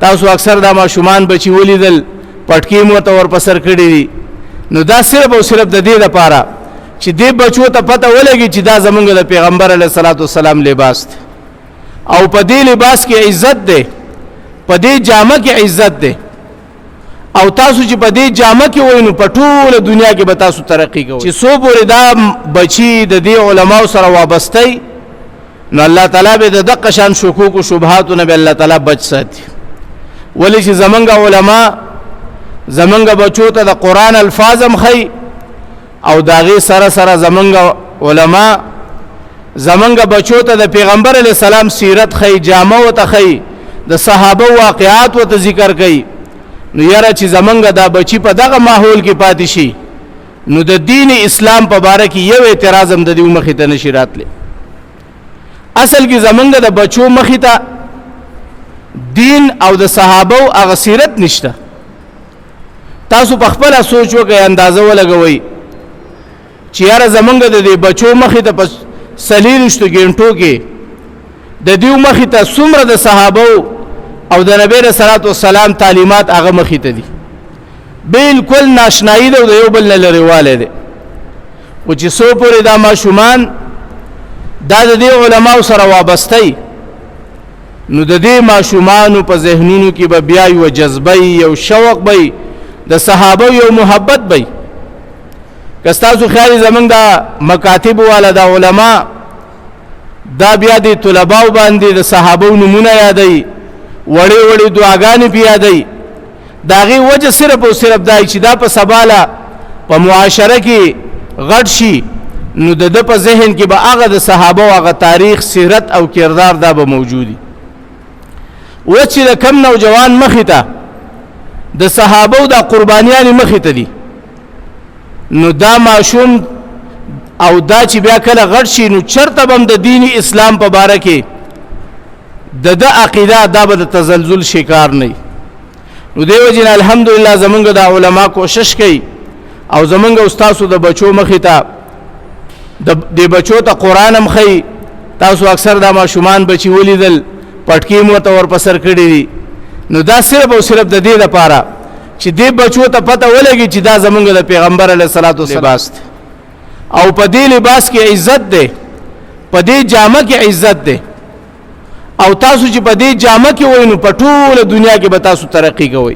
تاسو اکثر دا ماشومان بچي ولیدل پټکی مو ته ور پسر کړی دي نو دا صرف او صرف د دې لپاره چې دې بچو ته پته ولګي چې دا زمونږ د پیغمبر علیه الصلاۃ والسلام لباس دی او په دې لباس کې عزت دی په دې جامه کې عزت دی او تاسو چې په دې جامه کې وای نو په ټوله دنیا کې به تاسو ترقی کوئ چې سو پورې دا بچي د دې علماو سره وابسته نو الله تعالی به د دقه شان شکوک او شبهاتو نه به الله تعالی بچ ساتي ولی چې زمونږ علما زمونږ بچو ته د قرآن الفاظم خي او داغه سره سره زمونږ علما زمونږ بچو ته د پیغمبر علی السلام سیرت خي جامه او ته خي د صحابه واقعات او ته ذکر کوي نو یاره چې زمونږ دا بچی په دغه ماحول کې پاتې شي نو د دین اسلام په باره کې یو اعتراض هم د دې مخې ته نشي راتلی اصل کې زمونږ د بچو مخې ته دین او د صحابه او هغه سیرت نشته تاسو په خپل سوچ وکړئ اندازه ولګوئ چې یاره زمونږ د دې بچو مخې ته په سلیرشتو ګنټو کې د دیو مخې ته څومره د صحابه او د نبی رسول الله والسلام تعلیمات هغه مخې ته دي بالکل ناشنایی ده د یو بل نه لريواله ده او چې سو پورې دا ماشومان دا د دې علماو سره وابسته نو د دې ماشومانو په ذهنونو کې به بیا یو جذبه یو شوق به د صحابه یو محبت به کستاسو خیال زمنګ دا مکاتب والا دا علما دا بیا د طلباو باندې د صحابه نمونه یادای وړي وړي دعاګانې پیادای داغي وجه صرف او صرف دای چې دا په سباله په معاشره کې غټ شي نو د په ذهن کې به هغه د صحابه او هغه تاریخ سیرت او کردار دا به موجودي و چې د کم نوجوان مخې ته د صحابه او د قربانیان مخې ته دي نو دا ماشوم او دا چې بیا کله غټ شي نو چرته بم د دین اسلام په باره کې د عقیده دا به د تزلزل شکار نه نو دیو جن الحمدلله زمونږ د علما کوشش کوي او زمونږ استادو د بچو مخې ته د بچو ته قران هم خي تاسو اکثر دا ماشومان بچي ولیدل پټکی مو ته ور پسر کړی دي نو دا صرف او صرف د دې لپاره چې دې بچو ته پته ولګي چې دا زمونږ د پیغمبر علیه الصلاۃ والسلام او په دې لباس کې عزت ده په دې جامه کې عزت ده او تاسو چې په دې جامه کې وای نو په ټوله دنیا کې به تاسو ترقی کوئ